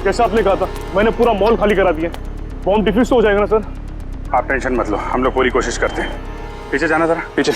जैसा आपने कहा था, मैंने पूरा मॉल खाली करा दिया। बॉम्ब डिफ्यूज तो हो जाएगा ना सर? आप टेंशन मत लो, हम लोग पूरी कोशिश करते हैं। पीछे जाना जरा, पीछे।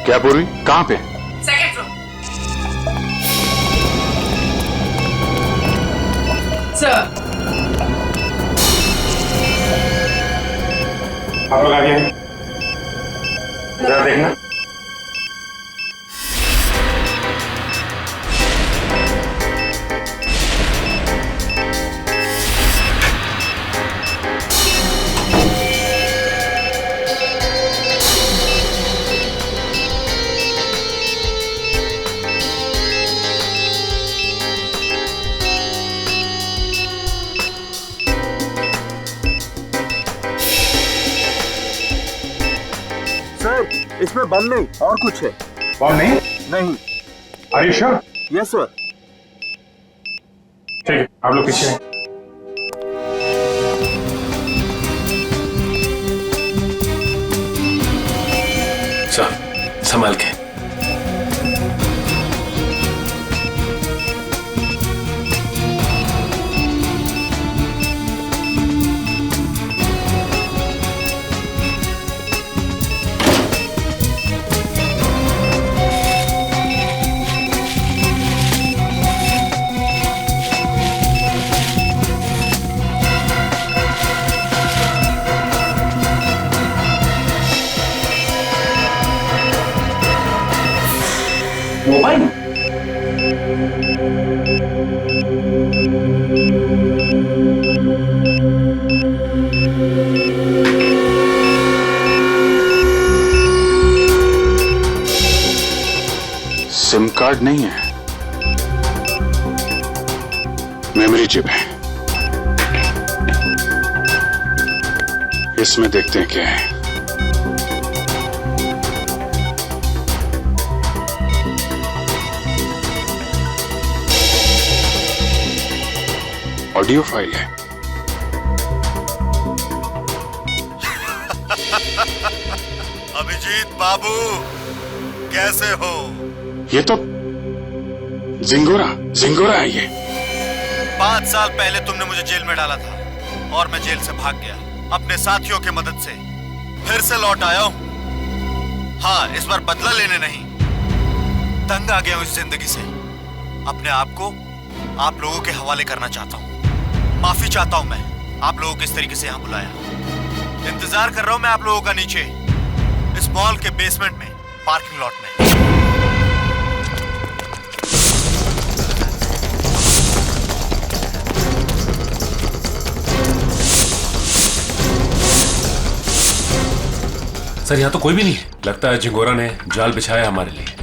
क्या पूर्वी, कहां पे? Second floor. सर आप लोग आगे हैं, जरा देखना। इसमें बम नहीं और कुछ है। बम नहीं? नहीं। Are you sure? Yes sir. ठीक है, आप लोग पीछे हैं। सर संभाल के। मोबाइल सिम कार्ड नहीं है, मेमोरी चिप है। इसमें देखते हैं क्या है। ऑडियो फाइल है। अभिजीत बाबू कैसे हो? ये तो जिंगोरा है ये। 5 साल पहले तुमने मुझे जेल में डाला था और मैं जेल से भाग गया। अपने साथियों की मदद से फिर से लौट आया हूं। हाँ, इस बार बदला लेने नहीं, तंग आ गया हूं इस जिंदगी से। अपने आप को आप लोगों के हवाले करना चाहता हूं। माफी चाहता हूं मैं आप लोगों को इस तरीके से यहां बुलाया। इंतजार कर रहा हूं मैं आप लोगों का नीचे इस मॉल के बेसमेंट में, पार्किंग लॉट में। सर यहाँ तो कोई भी नहीं है। लगता है झिंगोरा ने जाल बिछाया हमारे लिए।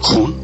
खून?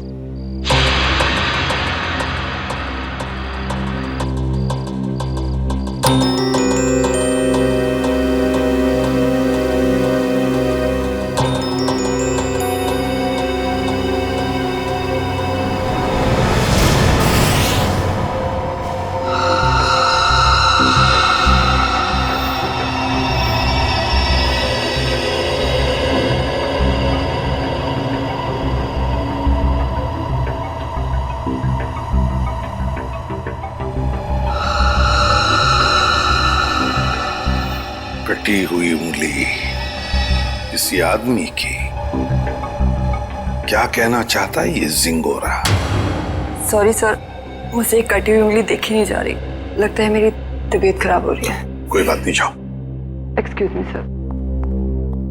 कटी हुई उंगली किसी आदमी की। क्या कहना चाहता है ये जिंगोरा? सॉरी सर, मुझे एक कटी हुई उंगली देखी नहीं जा रही। लगता है मेरी तबीयत खराब हो रही है। कोई बात नहीं, जाओ। Excuse me sir.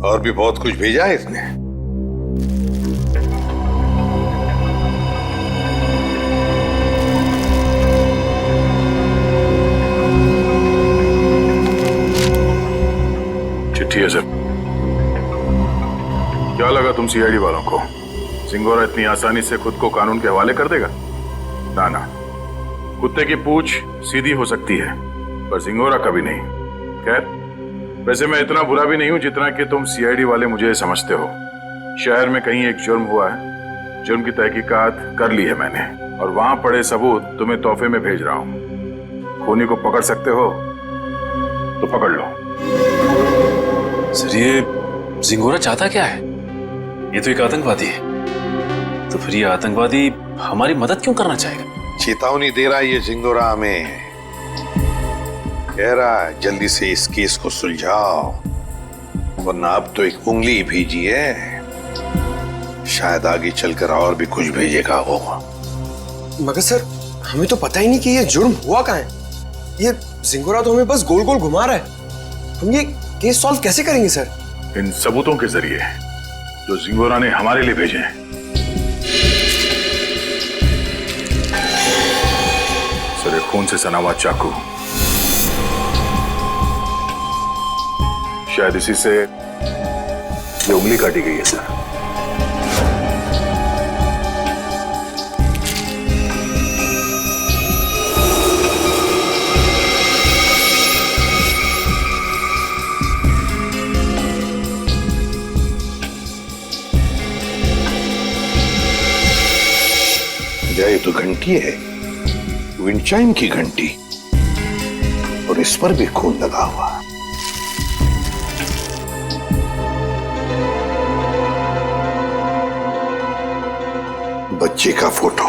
और भी बहुत कुछ भेजा है इसने। चिट्ठी है सर। क्या लगा तुम सीआईडी वालों को जिंगोरा इतनी आसानी से खुद को कानून के हवाले कर देगा? ना ना, कुत्ते की पूंछ सीधी हो सकती है पर जिंगोरा कभी नहीं। खैर, वैसे मैं इतना बुरा भी नहीं हूं जितना कि तुम सीआईडी वाले मुझे समझते हो। शहर में कहीं एक जुर्म हुआ है, जुर्म की तहकीकात कर ली है मैंने और वहां पड़े सबूत तुम्हें तोहफे में भेज रहा हूं। खूनी को पकड़ सकते हो तो पकड़ लो। सर, ये जिंगोरा चाहता क्या है? ये तो एक आतंकवादी है। तो फिर ये आतंकवादी हमारी मदद क्यों करना चाहेगा? चेतावनी दे रहा है ये जिंगोरा हमें। कह रहा है जल्दी से इस केस को सुलझाओ, वरना अब तो एक उंगली ही भेजी है, शायद आगे चलकर और भी कुछ भेजेगा वो। मगर सर, हमें तो पता ही नहीं कि ये जुर्म हुआ कहाँ है। ये जिंगोरा तो हमें बस गोल गोल घुमा रहा है। हम ये केस सॉल्व कैसे करेंगे सर? इन सबूतों के जरिए जो जिंगोरा ने हमारे लिए भेजे हैं। सर, एक खून से सना हुआ चाकू, शायद इसी से ये उंगली काटी गई है सर। ये तो घंटी है, विंड चाइम की घंटी, और इस पर भी खून लगा हुआ। बच्चे का फोटो,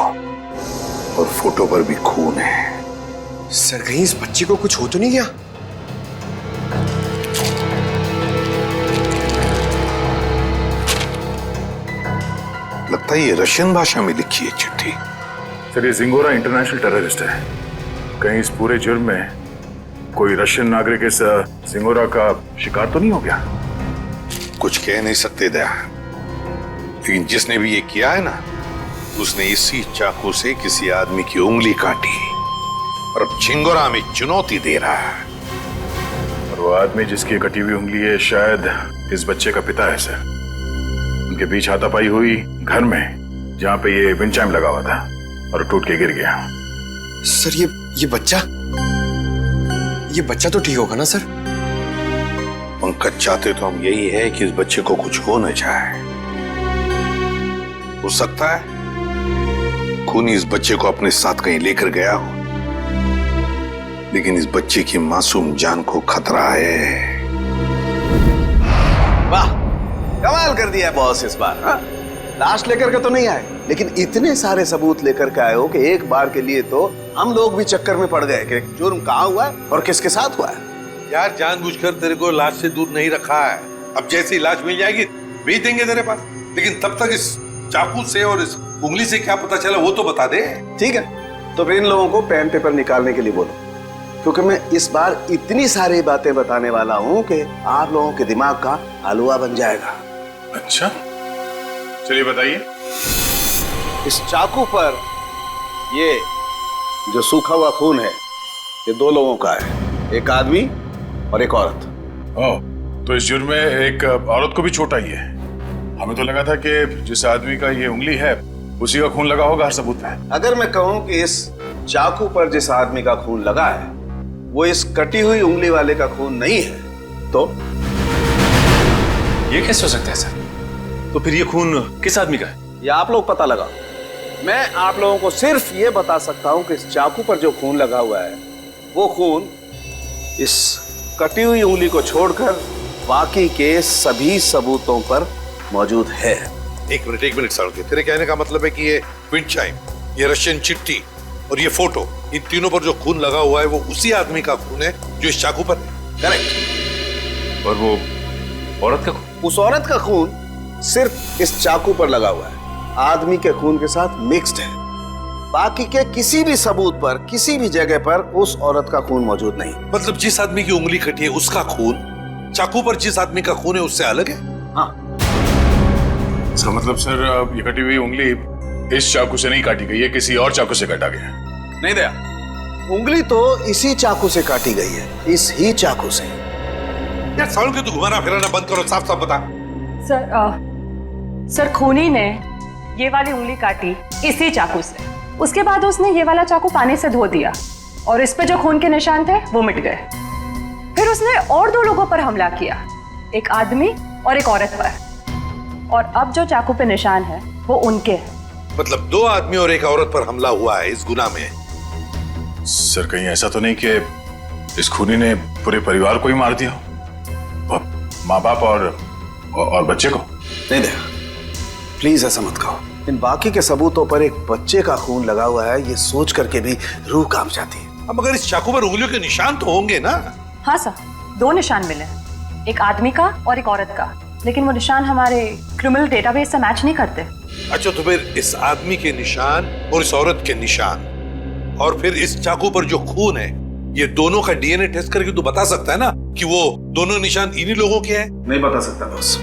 और फोटो पर भी खून है। सर, कहीं इस बच्चे को कुछ हो तो नहीं गया? लगता है ये रशियन भाषा में लिखी है चिट्ठी। सर, ये जिंगोरा इंटरनेशनल टेररिस्ट है। कहीं इस पूरे जुर्म में कोई रशियन नागरिक इस जिंगोरा का शिकार तो नहीं हो गया? कुछ कह नहीं सकते दया, लेकिन जिसने भी ये किया है ना, उसने इसी चाकू से किसी आदमी की उंगली काटी और अब जिंगोरा में चुनौती दे रहा है। और वो आदमी जिसकी कटी हुई उंगली है शायद इस बच्चे का पिता है सर। उनके बीच हाथापाई हुई घर में, जहां पे ये विंड चाइम लगा हुआ था, और टूट के गिर गया। सर, ये बच्चा तो ठीक होगा ना सर? पंकज, चाहते तो हम यही है कि इस बच्चे को कुछ हो न जाए। हो सकता है खूनी इस बच्चे को अपने साथ कहीं लेकर गया हो, लेकिन इस बच्चे की मासूम जान को खतरा है। वाह, कमाल कर दिया है बॉस इस बार। हाँ? लाश लेकर के तो नहीं आए, लेकिन इतने सारे सबूत लेकर के आए हो कि एक बार के लिए तो हम लोग भी चक्कर में पड़ गए कि जुर्म कहाँ हुआ है और किसके साथ हुआ है। यार, जानबूझकर तेरे को लाश से दूर नहीं रखा है। अब जैसी लाश मिल जाएगी भेज देंगे तेरे पास, लेकिन तब तक इस चाकू से और इस उंगली से क्या पता चला वो तो बता दे। ठीक है, तो फिर इन लोगों को पेन पेपर निकालने के लिए बोलो, क्योंकि मैं इस बार इतनी सारी बातें बताने वाला हूं कि आप लोगों के दिमाग का हलवा बन जाएगा। अच्छा, चलिए बताइए। इस चाकू पर ये जो सूखा हुआ खून है, ये दो लोगों का है, एक आदमी और एक औरत। ओह, तो इस जुर्म में एक औरत को भी चोट आई है। हमें तो लगा था कि जिस आदमी का ये उंगली है उसी का खून लगा होगा हर सबूत पे। अगर मैं कहूं कि इस चाकू पर जिस आदमी का खून लगा है वो इस कटी हुई उंगली वाले का खून नहीं है तो ये कैसे हो सकता है सर? तो फिर ये खून किस आदमी का है? ये आप लोग पता लगाओ। मैं आप लोगों को सिर्फ ये बता सकता हूं कि इस चाकू पर जो खून लगा हुआ है वो खून इस कटी हुई उंगली को छोड़कर बाकी के सभी सबूतों पर मौजूद है। एक मिनट सालुंखे, तेरे कहने का मतलब है कि ये विंड चाइम, ये रशियन चिट्ठी और ये फोटो, इन तीनों पर जो खून लगा हुआ है वो उसी आदमी का खून है जो इस चाकू पर है। करेक्ट। और वो औरत का खून? उस औरत का खून सिर्फ इस चाकू पर लगा हुआ है, आदमी के खून के साथ मिक्स्ड है। बाकी के किसी भी सबूत पर किसी भी जगह पर उस औरत का खून मौजूद नहीं। मतलब जिस आदमी की उंगली कटी है उसका खून चाकू पर जिस आदमी का खून है उससे अलग है? हाँ। इसका मतलब सर ये कटी हुई उंगली इस चाकू से नहीं काटी गई है, किसी और चाकू से काटा गया। नहीं दया, उंगली तो इसी चाकू से काटी गई है, इस ही चाकू से। यार सालुंखे, तू घुमाना फिराना बंद करो, साफ साफ बता। सर खूनी ने ये वाली उंगली काटी इसी चाकू से, उसके बाद उसने ये वाला चाकू पानी से धो दिया और इस पे जो खून के निशान थे वो मिट गए। फिर उसने और 2 लोगों पर हमला किया, एक आदमी और एक औरत पर, और अब जो चाकू पे निशान है वो उनके हैं। मतलब 2 आदमी और एक औरत पर हमला हुआ है इस गुनाह में। सर कहीं ऐसा तो नहीं कि इस खूनी ने पूरे परिवार को ही मार दिया, माँ बाप और बच्चे को? नहीं दया, प्लीज ऐसा मत कहो। इन बाकी के सबूतों पर एक बच्चे का खून लगा हुआ है, ये सोच करके भी रूह कांप जाती है। अब मगर इस चाकू पर उंगलियों के निशान तो होंगे ना? हाँ सर, 2 निशान मिले, एक आदमी का और एक औरत का, लेकिन वो निशान हमारे क्रिमिनल डेटाबेस से मैच नहीं करते। अच्छा, तो फिर इस आदमी के निशान और इस औरत के निशान और फिर इस चाकू पर जो खून है, ये दोनों का डीएनए टेस्ट करके तू बता सकता है ना कि वो दोनों निशान इन्हीं लोगों के हैं? नहीं बता सकता बॉस,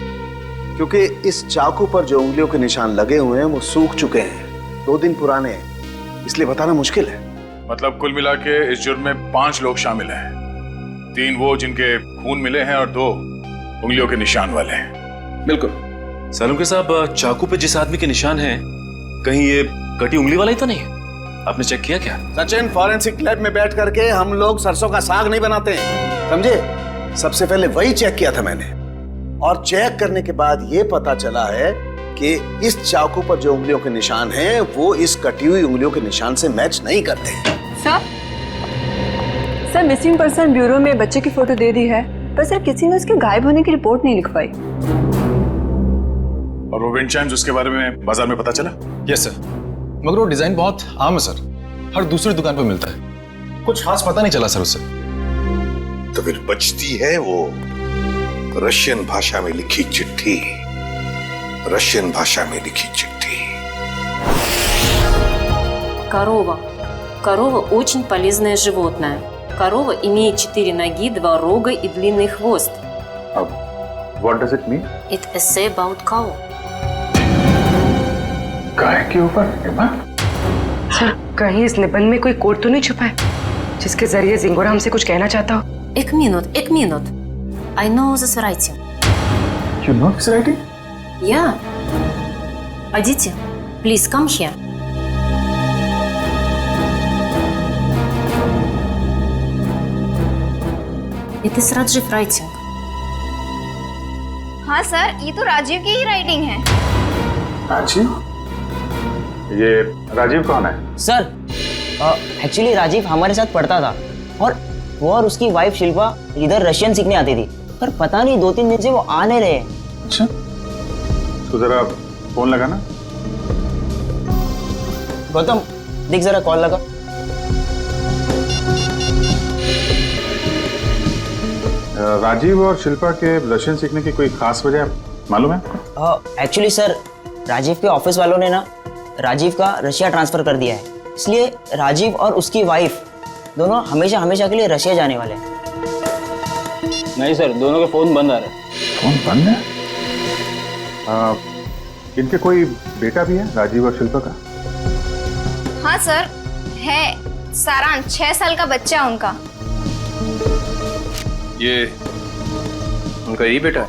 क्योंकि इस चाकू पर जो उंगलियों के निशान लगे हुए हैं वो सूख चुके हैं, 2 दिन पुराने हैं, इसलिए बताना मुश्किल है। मतलब कुल मिला के इस जुर्म में 5 लोग शामिल हैं, 3 वो जिनके खून मिले हैं और 2 उंगलियों के निशान वाले हैं। बिल्कुल। सालुंखे साहब, चाकू पे जिस आदमी के निशान हैं, कहीं ये कटी उंगली वाला ही तो नहीं है? आपने चेक किया क्या? सचिन, फॉरेंसिक लैब में बैठ करके हम लोग सरसों का साग नहीं बनाते हैं, समझे? सबसे पहले वही चेक किया था मैंने, और चेक करने के बाद ये पता चला है कि इस चाकू पर जो उंगलियों के निशान हैं वो इस कटी हुई उंगलियों के निशान से मैच नहीं करते। सर मिसिंग पर्सन ब्यूरो में बच्चे की फोटो दे दी है, पर सर किसी ने उसके गायब होने की रिपोर्ट नहीं लिखवाई। और वो विंड चाइम्स, उसके बारे में बाजार में पता चला? यस सर, मगर वो डिजाइन बहुत आम है सर, हर दूसरी दुकान पर मिलता है, कुछ खास पता नहीं चला सर उससे। तो फिर बचती है वो रशियन भाषा में लिखी चिट्ठी, रशियन भाषा में लिखी चिट्ठी। Корова очень полезное животное. Корова имеет 4 ноги, 2 рога и длинный хвост. What does it mean? It essay about cow. गाय के ऊपर निबंध? सर कहीं इस निबंध में कोई कोड तो नहीं छुपा है जिसके जरिए जिंगोरा हमसे कुछ कहना चाहता हो? एक minute. I know this writing. You know this writing? Yeah. Aditi, please come here. It is Rajiv writing. हाँ सर, ये तो राजीव की ही राइटिंग है। राजीव? ये राजीव कौन है? सर एक्चुअली राजीव हमारे साथ पढ़ता था, और वो और उसकी वाइफ शिल्पा इधर रशियन सीखने आती थी, पर पता नहीं 2-3 दिन से वो आ नहीं रहे। अच्छा, तो जरा फोन लगा ना। गौतम देख जरा, कॉल लगा। राजीव और शिल्पा के रशियन सीखने की कोई खास वजह मालूम है? एक्चुअली सर, राजीव के ऑफिस वालों ने ना राजीव का रशिया ट्रांसफर कर दिया है, इसलिए राजीव और उसकी वाइफ दोनों हमेशा के लिए रशिया जाने वाले हैं। नहीं सर, दोनों के फोन बंद आ रहे हैं। फोन बंद है? इनके कोई बेटा भी है, राजीव और शिल्पा का? हाँ सर है, सारांश 6 साल का बच्चा उनका। ये उनका यही बेटा है?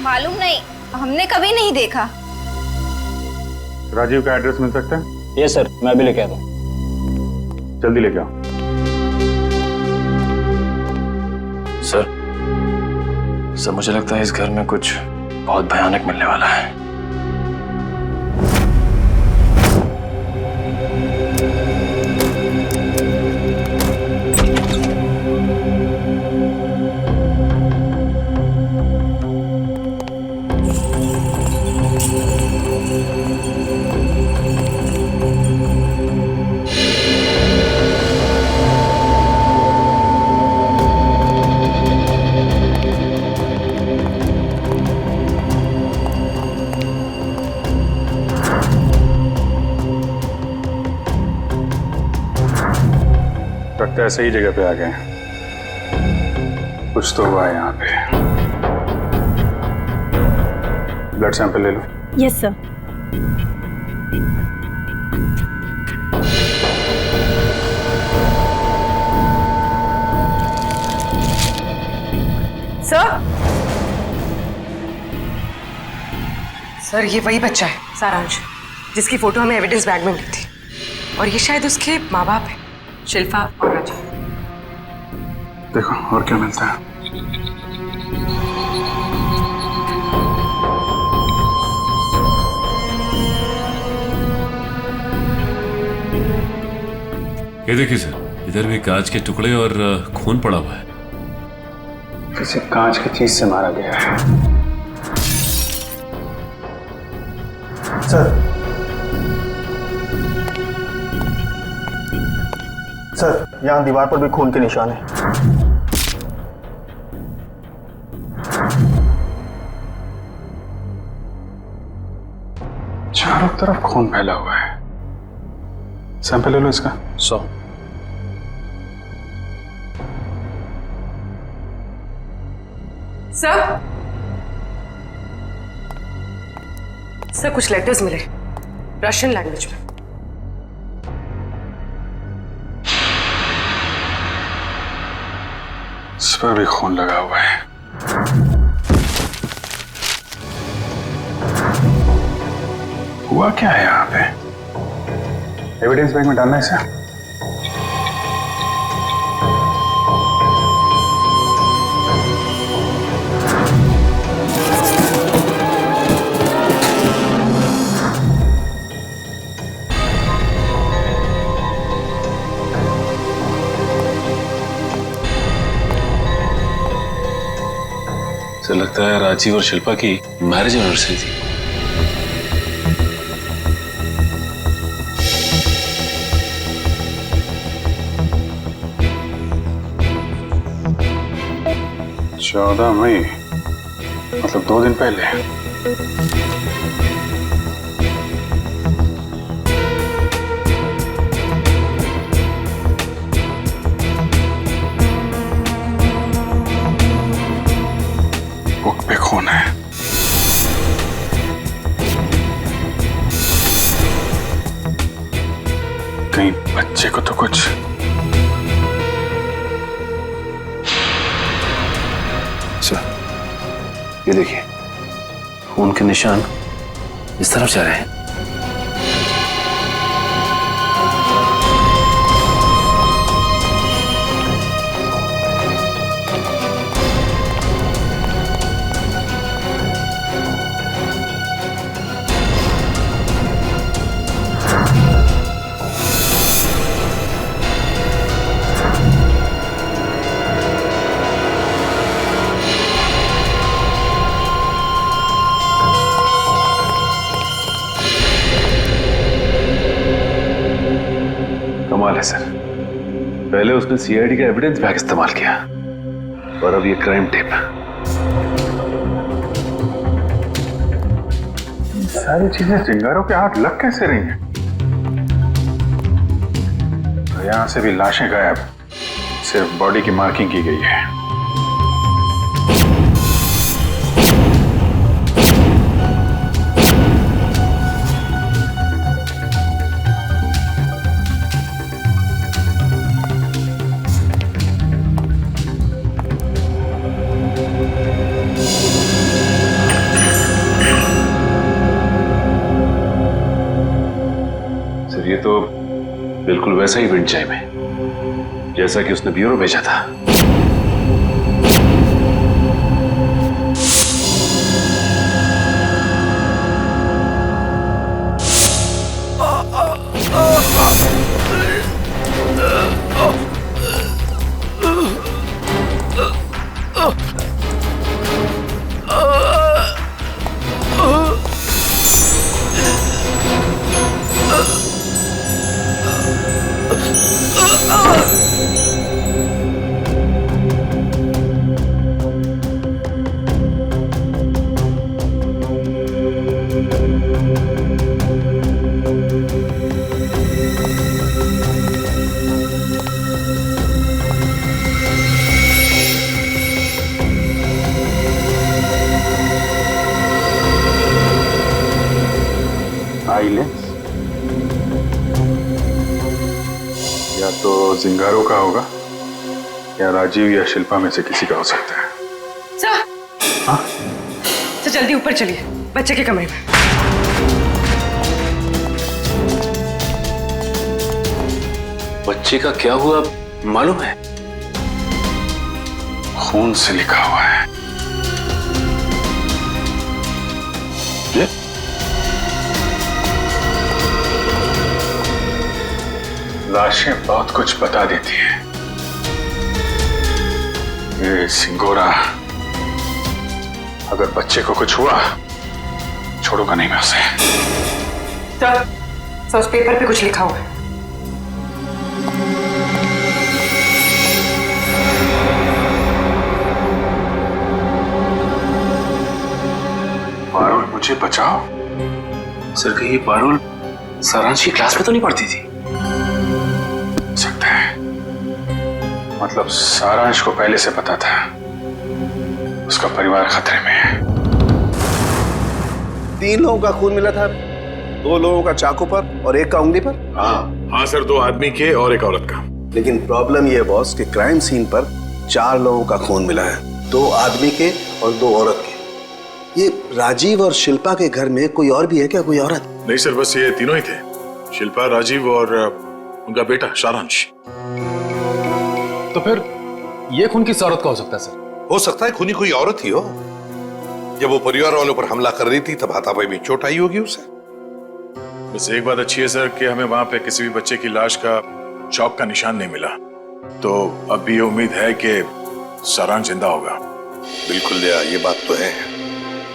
मालूम नहीं, हमने कभी नहीं देखा। राजीव का एड्रेस मिल सकता है? ये सर, मैं अभी लेके आता हूँ। जल्दी लेके आओ। सर मुझे लगता है इस घर में कुछ बहुत भयानक मिलने वाला है। लगता है सही जगह पे आ गए। कुछ तो हुआ है यहाँ पे। ब्लड सैंपल ले लो। Yes sir. सर ये वही बच्चा है सारांश, जिसकी फोटो हमें एविडेंस बैग में मिली थी, और ये शायद उसके माँ बाप है, शिल्पा और राजीव। देखो और क्या मिलता है। ये देखिए सर, इधर भी कांच के टुकड़े और खून पड़ा हुआ है। किसी कांच की चीज से मारा गया है। सर यहाँ दीवार पर भी खून के निशान है। चारों तरफ खून फैला हुआ है। सैंपल ले लो इसका। 100। सर कुछ लेटर्स मिले रशियन लैंग्वेज में। इस पर भी खून लगा हुआ है। हुआ क्या है यहाँ पे? एविडेंस बैग में डालना है इसे। तो लगता है राजीव और शिल्पा की मैरिज एनिवर्सरी थी। चौदह मई, मतलब 2 दिन पहले। बुक पे खून है। कहीं बच्चे को तो कुछ। सर ये देखिए, खून के निशान इस तरफ जा रहे हैं। कमाल है सर, पहले उसने सीआईडी का एविडेंस बैग इस्तेमाल किया और अब ये क्राइम टेप। सारी चीजें चिंगारों के हाथ लग कैसे रही हैं? तो यहां से भी लाशें गायब, सिर्फ बॉडी की मार्किंग की गई है। तो बिल्कुल वैसा ही विंड चाइम है जैसा कि उसने ब्यूरो भेजा था। या तो जिंगारो का होगा या राजीव या शिल्पा में से किसी का हो सकता है। सर, हाँ? तो जल्दी ऊपर चलिए, बच्चे के कमरे में। बच्चे का क्या हुआ मालूम है? खून से लिखा हुआ है। ये? लाशें बहुत कुछ बता देती है। ये सिंगोरा अगर बच्चे को कुछ हुआ छोड़ूंगा नहीं मैं उसे। सर, उस पेपर पे कुछ लिखा हुआ है। पारुल मुझे बचाओ। सर कहीं पारुल सारांश की क्लास में तो नहीं पढ़ती थी? सकता है, मतलब सारांश को पहले से पता था उसका परिवार खतरे में है। 3 लोगों का खून मिला था, 2 लोगों का चाकू पर और 1 का उंगली पर। हाँ सर, 2 आदमी के और 1 औरत का। लेकिन प्रॉब्लम यह बॉस कि क्राइम सीन पर 4 लोगों का खून मिला है, 2 आदमी के और 2 औरत के। ये राजीव और शिल्पा के घर में कोई और भी है क्या, कोई औरत? नहीं सर, बस ये तीनों ही थे, शिल्पा, राजीव और उनका बेटा सारांश। तो फिर ये खून किस औरत का हो सकता है सर? हो सकता है खूनी कोई औरत ही हो। जब वो परिवार वालों पर हमला कर रही थी तब हाथापाई में चोट आई होगी उसे। बस एक बात अच्छी है सर कि हमें वहां पे किसी भी बच्चे की लाश का चौक का निशान नहीं मिला, तो अब भी ये उम्मीद है कि सारांश जिंदा होगा। बिल्कुल दया, ये बात तो है,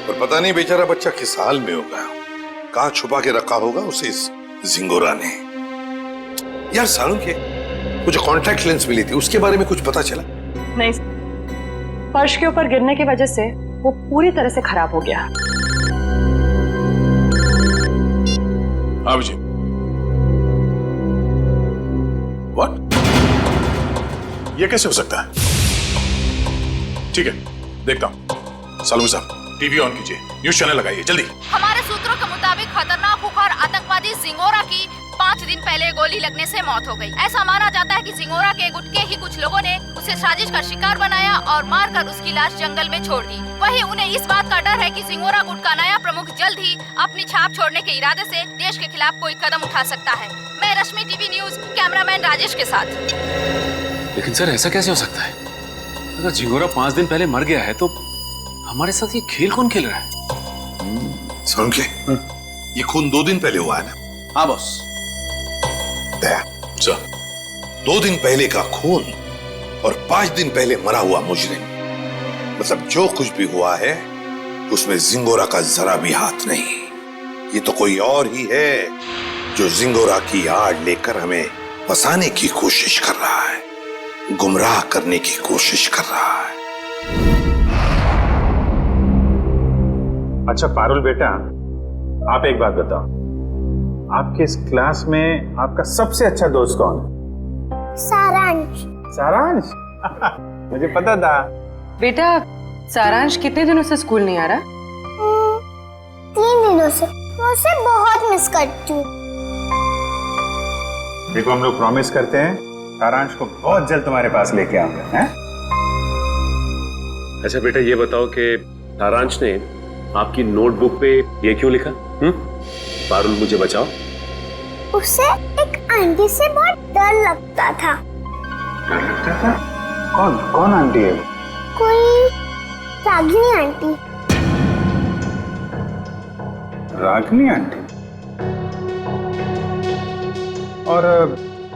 पर पता नहीं बेचारा बच्चा किस हाल में होगा, कहां छुपा के रखा होगा उसे इस जिंगोरा ने। यार सारुण के वो जो कॉन्टैक्ट लेंस मिली थी उसके बारे में कुछ पता चला? नहीं, फर्श के ऊपर गिरने की वजह से वो पूरी तरह से खराब हो गया। हाँ जी। व्हाट? ये कैसे हो सकता है? ठीक है, देखता हूं। सालू साहब, टीवी ऑन कीजिए, न्यूज चैनल लगाइए जल्दी। हमारे सूत्रों के मुताबिक खतरनाक खुखार आतंकवादी जिंगोरा की 5 दिन पहले गोली लगने से मौत हो गई। ऐसा माना जाता है कि जिंगोरा के गुट के ही कुछ लोगों ने उसे साजिश का शिकार बनाया और मारकर उसकी लाश जंगल में छोड़ दी। वहीं उन्हें इस बात का डर है कि जिंगोरा गुट का नया प्रमुख जल्द ही अपनी छाप छोड़ने के इरादे से देश के खिलाफ कोई कदम उठा सकता है। मैं रश्मि, टीवी न्यूज, कैमरामैन राजेश के साथ। लेकिन सर ऐसा कैसे हो सकता है? अगर जिंगोरा 5 दिन पहले मर गया है तो हमारे साथ ये खेल कौन खेल रहा है? सारुण के ये खून 2 दिन पहले हुआ है ना? हाँ बॉस। सर, 2 दिन पहले का खून और 5 दिन पहले मरा हुआ मुजरिम, मतलब जो कुछ भी हुआ है उसमें जिंगोरा का जरा भी हाथ नहीं। ये तो कोई और ही है जो जिंगोरा की आड़ लेकर हमें फंसाने की कोशिश कर रहा है, गुमराह करने की कोशिश कर रहा है। अच्छा पारुल बेटा, आप एक बात बताओ, आपके इस क्लास में आपका सबसे अच्छा दोस्त कौन है? सारांश। सारांश? मुझे पता था। बेटा, सारांश कितने दिनों से स्कूल नहीं आ रहा? 3 दिनों से। मैं उसे बहुत मिस करती हूँ। देखो, हम लोग प्रॉमिस करते हैं सारांश को बहुत जल्द तुम्हारे पास लेके आऊंगा, हैं? अच्छा बेटा, ये बताओ कि सारांश ने आपकी नोटबुक पे ये क्यों लिखा? पारुल मुझे बचाओ। उसे एक आंटी से बहुत डर लगता था। डर लगता था? कौन कौन आंटी है? कोई रागिनी आंटी। रागिनी आंटी? और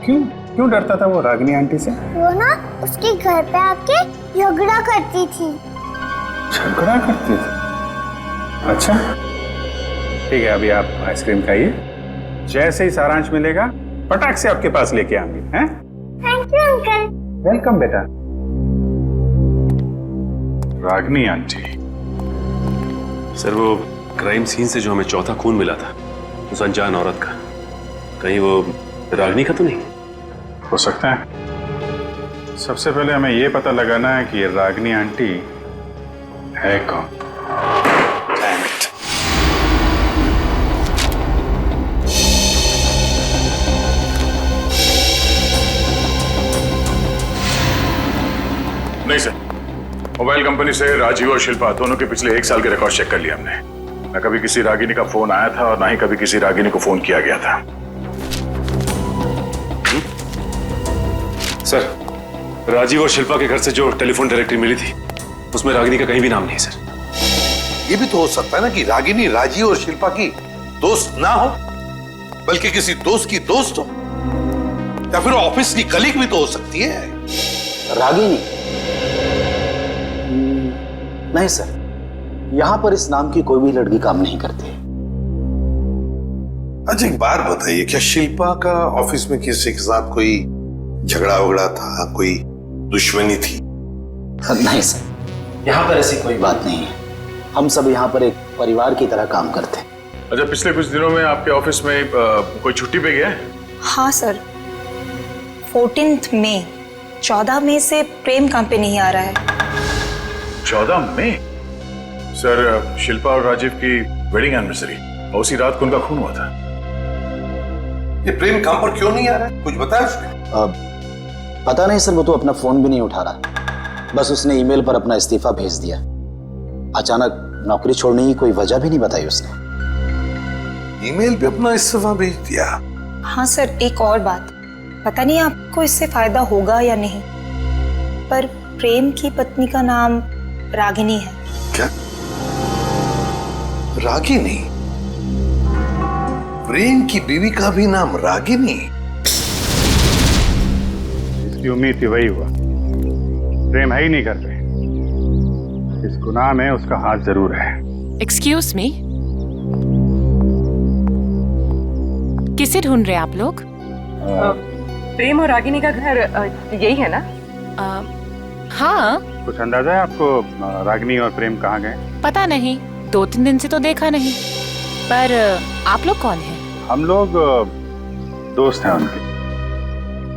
क्यों क्यों डरता था वो रागिनी आंटी से? वो ना उसके घर पे आके झगड़ा करती थी। झगड़ा करती थी? अच्छा ठीक है, अभी आप आइसक्रीम खाइए, जैसे ही सारांश मिलेगा पटाख से आपके पास लेके आएंगे। हैं? Thank you uncle. वेलकम बेटा। रागिनी आंटी। सर वो क्राइम सीन से जो हमें चौथा खून मिला था उस अनजान औरत का, कहीं वो रागिनी का तो नहीं? हो सकता है। सबसे पहले हमें यह पता लगाना है कि ये रागिनी आंटी है कौन। नहीं सर, मोबाइल कंपनी से राजीव और शिल्पा दोनों के पिछले 1 साल के रिकॉर्ड चेक कर लिए हमने। न कभी किसी रागिनी का फोन आया था और ना ही कभी किसी रागिनी को फोन किया गया था। सर, राजीव और शिल्पा के घर से जो टेलीफोन डायरेक्टरी मिली थी उसमें रागिनी का कहीं भी नाम नहीं सर। ये भी तो हो सकता है ना कि रागिनी राजीव और शिल्पा की दोस्त ना हो, बल्कि किसी दोस्त की दोस्त हो, या फिर ऑफिस की कलीग भी तो हो सकती है। रागिनी? नहीं सर, यहां पर इस नाम की कोई भी लड़की काम नहीं करती। अच्छा एक बात बताइए, क्या शिल्पा का ऑफिस में किसी के साथ कोई झगड़ा वगड़ा था, कोई दुश्मनी थी? नहीं सर, यहाँ पर ऐसी कोई बात नहीं है। हम सब यहाँ पर एक परिवार की तरह काम करते हैं। अच्छा, पिछले कुछ दिनों में आपके ऑफिस में कोई छुट्टी पे गया है? हाँ सर, 14 मई 14 मई से प्रेम काम पे नहीं आ रहा है। 14 मई? सर, शिल्पा और राजीव की वेडिंग एनिवर्सरी और उसी रात को उनका खून हुआ था। ये प्रेम काम पर क्यों नहीं आ रहा है, कुछ बताया उसने? पता नहीं सर, वो तो अपना फोन भी नहीं उठा रहा। बस उसने ईमेल पर अपना इस्तीफा भेज दिया। अचानक नौकरी छोड़ने की कोई वजह भी नहीं बताई उसने। ईमेल पे अपना इस्तीफा भेज दिया? हाँ सर, एक और बात, पता नहीं आपको इससे फायदा होगा या नहीं, पर प्रेम की पत्नी का नाम रागिनी है। क्या? रागिनी? प्रेम की बीवी का भी नाम रागिनी? इसकी उम्मीद थी, वही हुआ। प्रेम है ही नहीं घर पे। इस गुनाह में उसका हाथ जरूर है। एक्सक्यूज मी, किसे ढूंढ रहे हैं आप लोग? प्रेम और रागिनी का घर यही है ना? हाँ। कुछ अंदाजा है आपको रागिनी और प्रेम कहाँ गए? पता नहीं, 2-3 दिन से तो देखा नहीं। पर आप लोग कौन हैं? हम लोग दोस्त हैं उनके।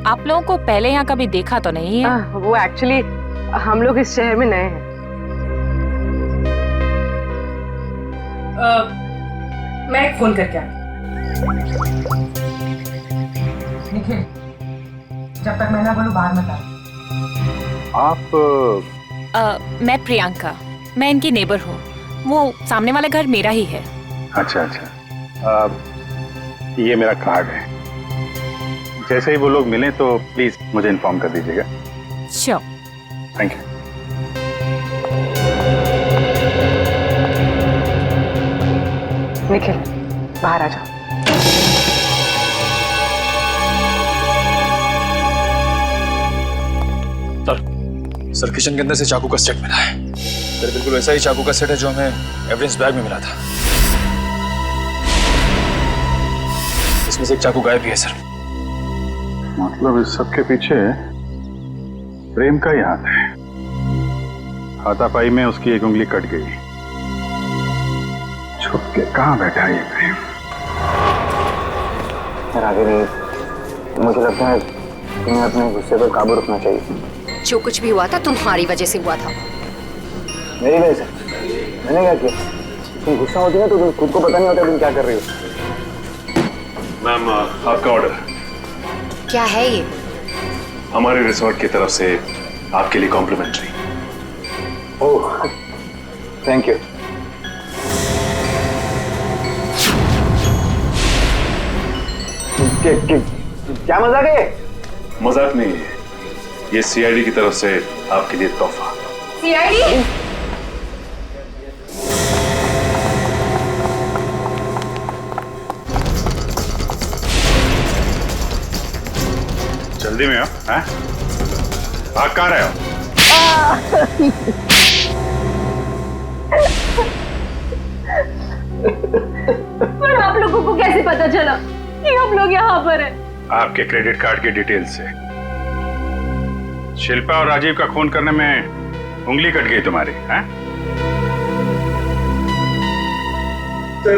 आप लोगों को पहले यहाँ कभी देखा तो नहीं है? वो एक्चुअली हम लोग इस शहर में नए हैं। मैं एक फोन करके आती। निखिल, जब तक मैं ना बोलूं बाहर मत आ। आप? मैं प्रियंका, मैं इनकी नेबर हूँ। वो सामने वाला घर मेरा ही है। अच्छा अच्छा, ये मेरा कार्ड है। जैसे ही वो लोग मिलें तो प्लीज मुझे इन्फॉर्म कर दीजिएगा। श्योर। Thank you. निखिल, बाहर आ जाओ। सर, किचन के अंदर से चाकू का सेट मिला है। सर, बिल्कुल वैसा ही चाकू का सेट है जो हमें एविडेंस बैग में मिला था। इसमें से एक चाकू गायब भी है सर। मतलब इस सब के पीछे प्रेम का ही हाथ है। हाथापाई में उसकी एक उंगली कट गई। छुप के कहाँ बैठा है ये प्रेम? रागिनी, मुझे लगता है तुम्हें अपने गुस्से पर काबू रखना चाहिए। जो कुछ भी हुआ था तुम्हारी वजह से हुआ था। मेरी वजह से? मैंने क्या किया? तुम गुस्सा होती है तो तुम खुद को पता नहीं होता तुम क्या कर रही हो। मैम, आपका ऑर्डर। क्या है ये? हमारे रिसोर्ट की तरफ से आपके लिए कॉम्प्लीमेंट्री। Oh, thank you. क्या मजाक है? मजाक नहीं है, ये सीआईडी की तरफ से आपके लिए तोहफा। सीआईडी? जल्दी में हो, हैं? भाग कहाँ रहे हो? पर आप लोगों को कैसे पता चला कि आप लोग यहाँ पर हैं? आपके क्रेडिट कार्ड की डिटेल से। शिल्पा और राजीव का खून करने में उंगली कट गई तुम्हारी, हैं? सर,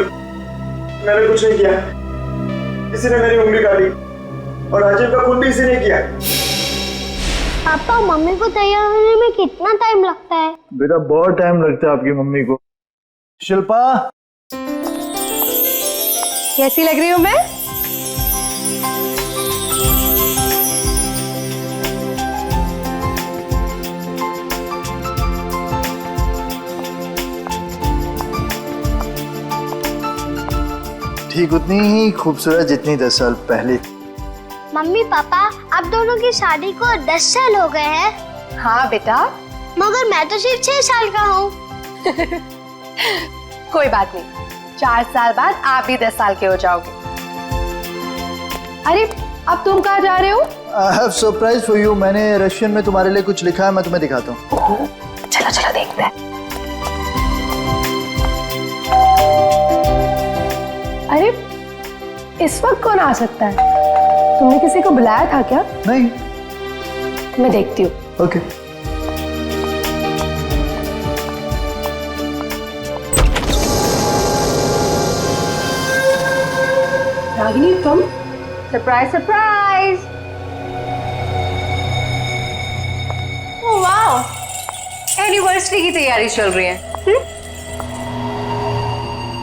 मैंने कुछ नहीं किया, किसी ने मेरी उंगली काटी और राजीव का खून भी इसी ने किया। पापा, मम्मी को तैयार होने में कितना टाइम लगता है? बेटा बहुत टाइम लगता है आपकी मम्मी को। शिल्पा, कैसी लग रही हूँ मैं? ठीक उतनी ही खूबसूरत जितनी 10 साल पहले। मम्मी पापा, आप दोनों की शादी को 10 साल हो गए हैं। हाँ बेटा, मगर मैं तो सिर्फ 6 साल का हूँ। कोई बात नहीं, 4 साल बाद आप भी 10 साल के हो जाओगे। अरे अब तुम कहाँ जा रहे हो? I have surprise for you। मैंने रशियन में तुम्हारे लिए कुछ लिखा है, मैं तुम्हें दिखाता हूँ। चलो चलो देखते हैं। अरे इस वक्त कौन आ सकता है? तुमने किसी को बुलाया था क्या? नहीं। मैं देखती हूँ। ओके। रागिनी, तुम? Surprise surprise! Oh wow, anniversary की तैयारी चल रही है।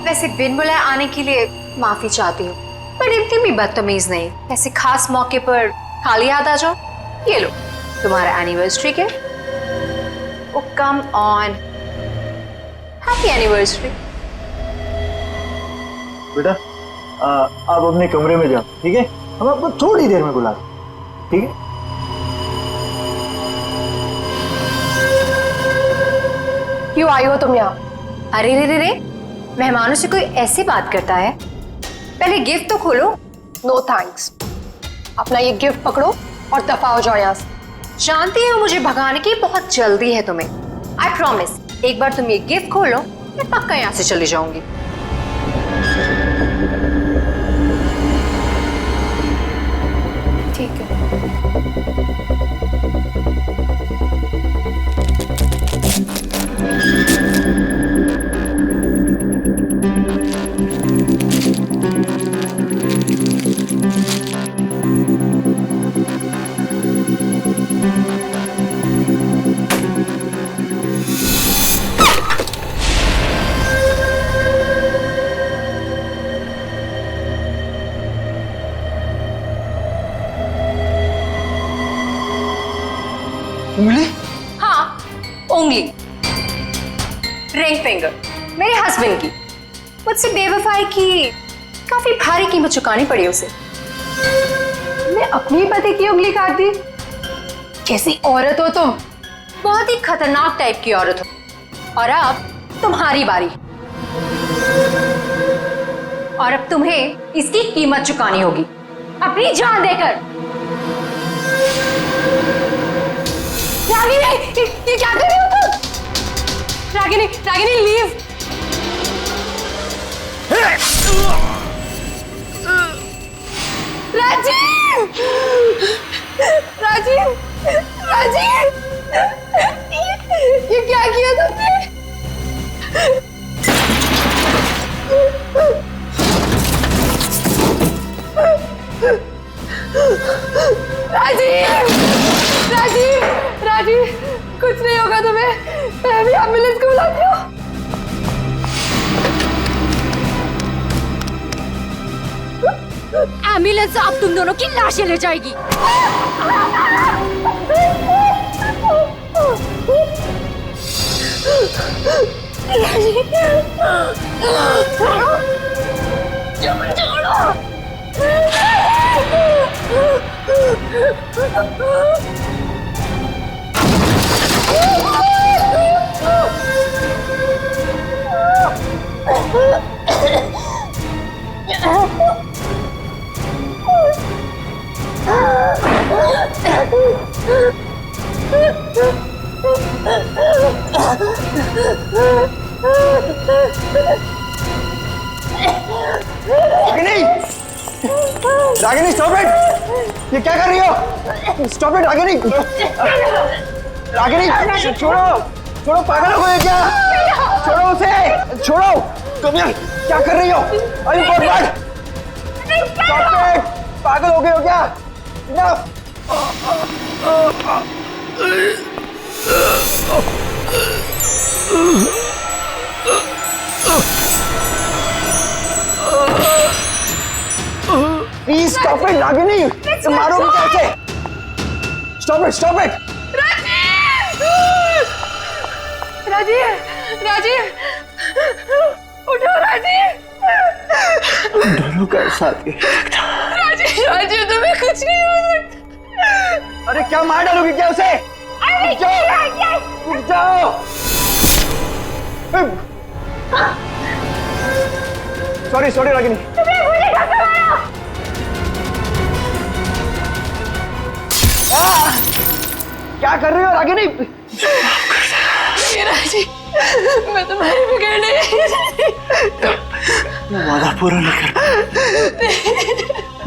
वैसे बिन बुलाए आने के लिए माफी चाहती हूँ, पर इतनी भी बदतमीज नहीं। ऐसे खास मौके पर खाली हाथ आ जाओ। ये लो तुम्हारा एनिवर्सरी के। ओ कम ऑन, हैप्पी एनिवर्सरी। बेटा आप अपने कमरे में जाओ, ठीक है? हम आपको थोड़ी देर में बुला रहे हैं, ठीक है? क्यों आई हो तुम यहाँ? अरे रे रे रे, मेहमानों से कोई ऐसी बात करता है? पहले गिफ्ट तो खोलो। नो थैंक्स, अपना ये गिफ्ट पकड़ो और दफा हो जाओ यहाँ से। जानती हो मुझे भगाने की बहुत जल्दी है तुम्हें। आई प्रॉमिस, एक बार तुम ये गिफ्ट खोलो, मैं पक्का यहाँ से चली जाऊंगी। ठीक है। उंगली? हाँ, उंगली, रिंग फिंगर, मेरे हस्बैंड की। मुझसे बेवफाई की काफी भारी कीमत चुकानी पड़ी उसे। तुमने अपनी पति की उंगली काट दी? कैसी औरत हो तुम? बहुत ही खतरनाक टाइप की औरत हो। और अब तुम्हारी बारी। और अब तुम्हें इसकी कीमत चुकानी होगी, अपनी जान देकर। रागिनी, ये क्या कर रही हो तुम? रागिनी, रागिनी लीव। राजीव, राजीव, राजीव, ये क्या किया तुमने? राजीव, राजीव, राजीव, कुछ नहीं होगा तुम्हें। मैं अभी एम्बुलेंस को बुलाती हूँ। एम्बुलेंस अब तुम दोनों की लाशें ले जाएगी। Ragini stop it! ये क्या कर रही हो? Stop it Ragini! रागिनी छोड़ो! छोड़ो, पागल हो गए क्या? छोड़ो उसे! छोड़ो! तुम यार क्या कर रही हो? अरे बर्बाद! Stop it! पागल हो गए हो क्या? Please stop it Ragini! मारोगे कैसे? Stop it! Stop it! Rajiv! Rajiv! उठो राजीव! दोनों का साथ राजीव! राजीव तुम्हें कुछ नहीं हो सकता। अरे क्या मार डालोगी क्या उसे? रुक जाओ! Sorry sorry Ragini. क्या कर रही हो रागिनी? राजीव, मैं तुम्हारी बिगड़ नहीं। मैं वादा पूरा नहीं कर पाया।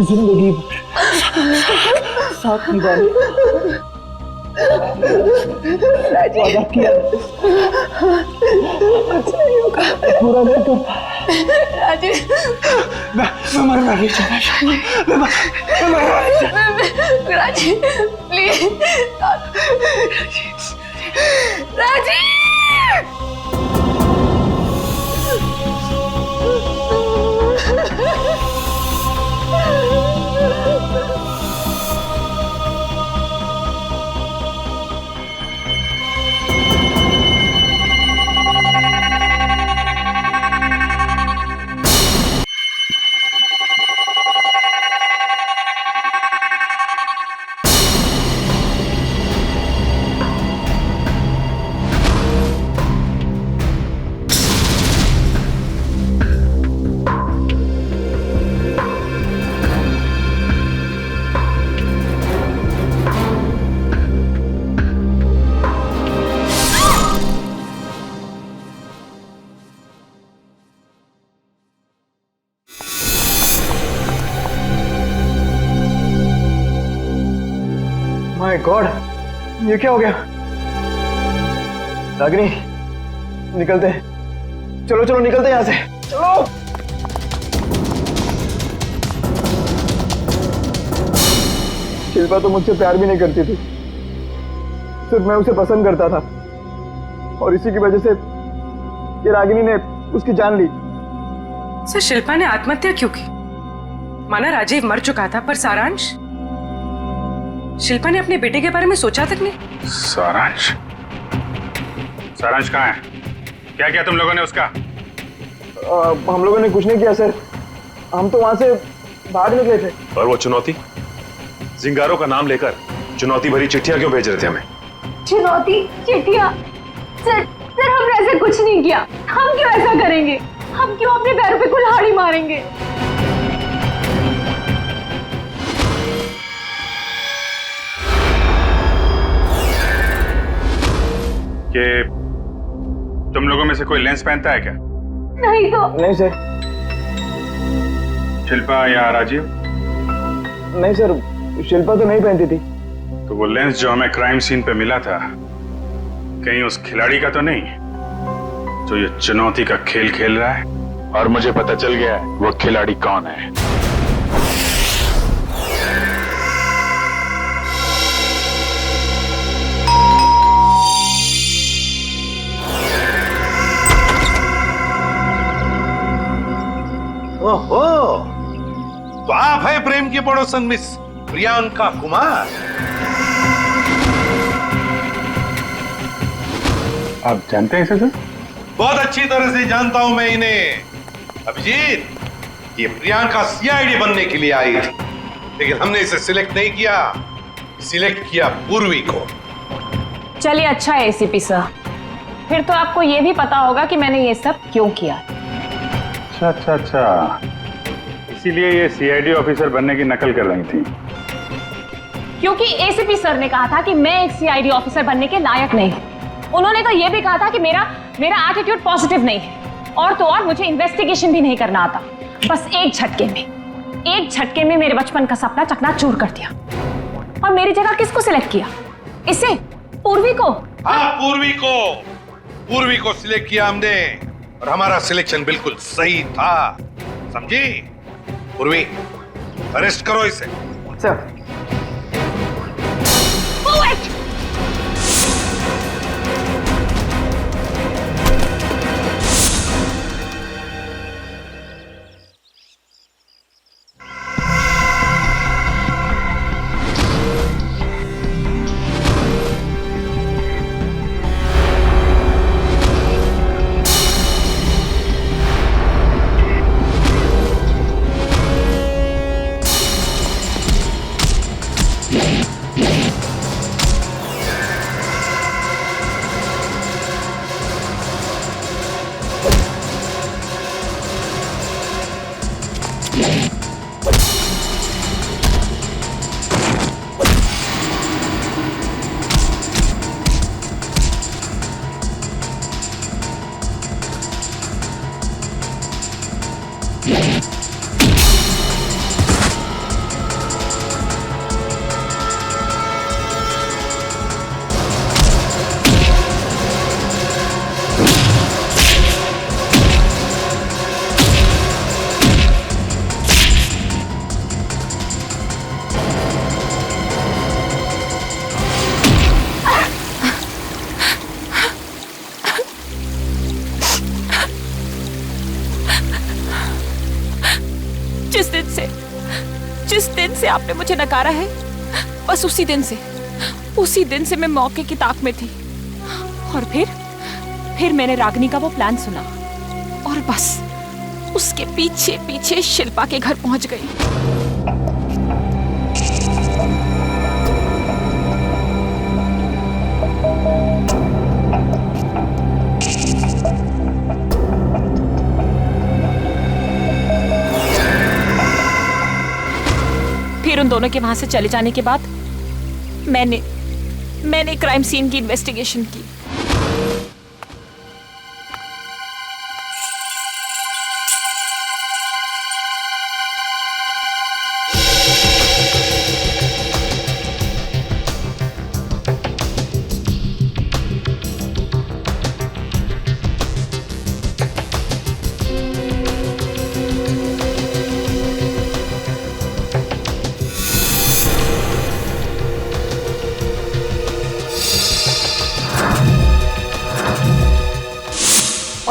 जिंदगी भर साथ निभाने वादा किया, पूरा नहीं कर पाया। राजीव, मैं मरना नहीं चाहता। मैं मरना नहीं चाहता। Rajiv please. Rajiv! My God, ये क्या हो गया? रागिनी निकलते हैं। चलो चलो निकलते हैं यहाँ से। चलो। शिल्पा तो मुझसे प्यार भी नहीं करती थी, सिर्फ मैं उसे पसंद करता था, और इसी की वजह से ये रागिनी ने उसकी जान ली। सर शिल्पा ने आत्महत्या क्यों की? माना राजीव मर चुका था, पर सारांश? शिल्पा ने अपने बेटे के बारे में सोचा तक नहीं। सारांश? सारांश कहाँ है? क्या किया तुम लोगों ने उसका? हम लोगों ने कुछ नहीं किया सर, हम तो वहां से भाग निकले थे। और वो चुनौती? जिंगारो का नाम लेकर चुनौती भरी चिट्ठियां क्यों भेज रहे थे हमें? चुनौती चिट्ठियां? सर हमने ऐसा कुछ नहीं किया। हम क्यों ऐसा करेंगे? हम क्यों अपने पैरों पे कुल्हाड़ी मारेंगे? कि तुम लोगों में से कोई लेंस पहनता है क्या? नहीं तो। नहीं सर। शिल्पा या राजीव? नहीं सर, शिल्पा तो नहीं पहनती थी। तो वो लेंस जो हमें क्राइम सीन पे मिला था, कहीं उस खिलाड़ी का तो नहीं जो ये चुनौती का खेल खेल रहा है? और मुझे पता चल गया है वो खिलाड़ी कौन है। ओहो, तो आप है प्रेम की पड़ोसन मिस प्रियंका कुमार। आप जानते हैं इसे सर? बहुत अच्छी तरह से जानता हूं मैं इन्हें। अभिजीत, ये प्रियंका सीआईडी बनने के लिए आई थी, लेकिन हमने इसे सिलेक्ट नहीं किया सिलेक्ट किया पूर्वी को। चलिए अच्छा है एसीपी सर, फिर तो आपको ये भी पता होगा कि मैंने ये सब क्यों किया। अच्छा, इसीलिए ये सीआईडी ऑफिसर बनने की नकल कर रही थी। क्योंकि एसीपी सर ने कहा था कि मैं एक सीआईडी ऑफिसर बनने के लायक नहीं हूं। उन्होंने तो ये भी कहा था कि मेरा एटीट्यूड पॉजिटिव नहीं है, और तो और मुझे इन्वेस्टिगेशन भी नहीं करना आता। बस एक झटके में मेरे बचपन का सपना चकनाचूर कर दिया। और मेरी जगह किसको सिलेक्ट किया? इसे, पूर्वी को। हाँ, पूर्वी को सिलेक्ट किया हमने, और हमारा सिलेक्शन बिल्कुल सही था, समझी? पूर्वी, अरेस्ट करो इसे। सर। जिस दिन से आपने मुझे नकारा है, बस उसी दिन से मैं मौके की ताक में थी। और फिर मैंने रागिनी का वो प्लान सुना, और बस उसके पीछे पीछे शिल्पा के घर पहुंच गई। फिर उन दोनों के वहां से चले जाने के बाद मैंने क्राइम सीन की इन्वेस्टिगेशन की।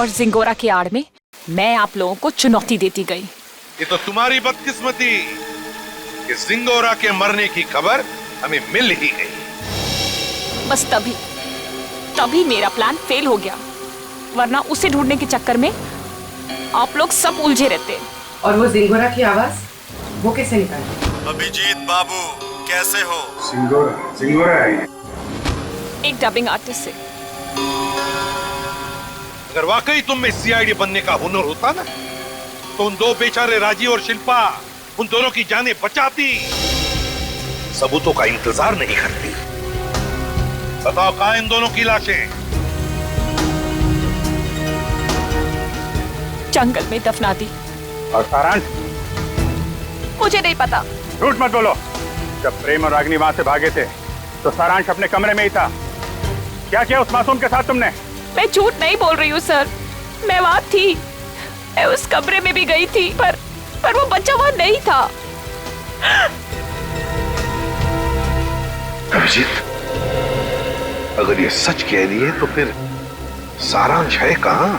और जिंगोरा की आड़ में मैं आप लोगों को चुनौती देती गई। ये तो तुम्हारी बदकिस्मती कि जिंगोरा के मरने की खबर हमें मिल ही गई। बस तभी मेरा प्लान फेल हो गया, वरना उसे ढूंढने के चक्कर में आप लोग सब उलझे रहते। और वो जिंगोरा की आवाज वो कैसे निकाली? अभिजीत बाबू कैसे हो? जिंगोरा है एक डबिंग आर्टिस्ट से। अगर वाकई तुम में सीआईडी बनने का हुनर होता ना, तो उन दो बेचारे राजीव और शिल्पा, उन दोनों की जानें बचाती, सबूतों का इंतजार नहीं करती। बताओ कहां इन दोनों की लाशें? जंगल में दफना दी। और सारांश? मुझे नहीं पता। झूठ मत बोलो। जब प्रेम और रागिनी वहां से भागे थे तो सारांश अपने कमरे में ही था। क्या किया उस मासूम के साथ तुमने? मैं झूठ नहीं बोल रही हूँ सर, मैं वहां थी, मैं उस कमरे में भी गई थी, पर वो बच्चा वहां नहीं था। अभिजीत, अगर ये सच कह रही है तो फिर सारांश है कहां?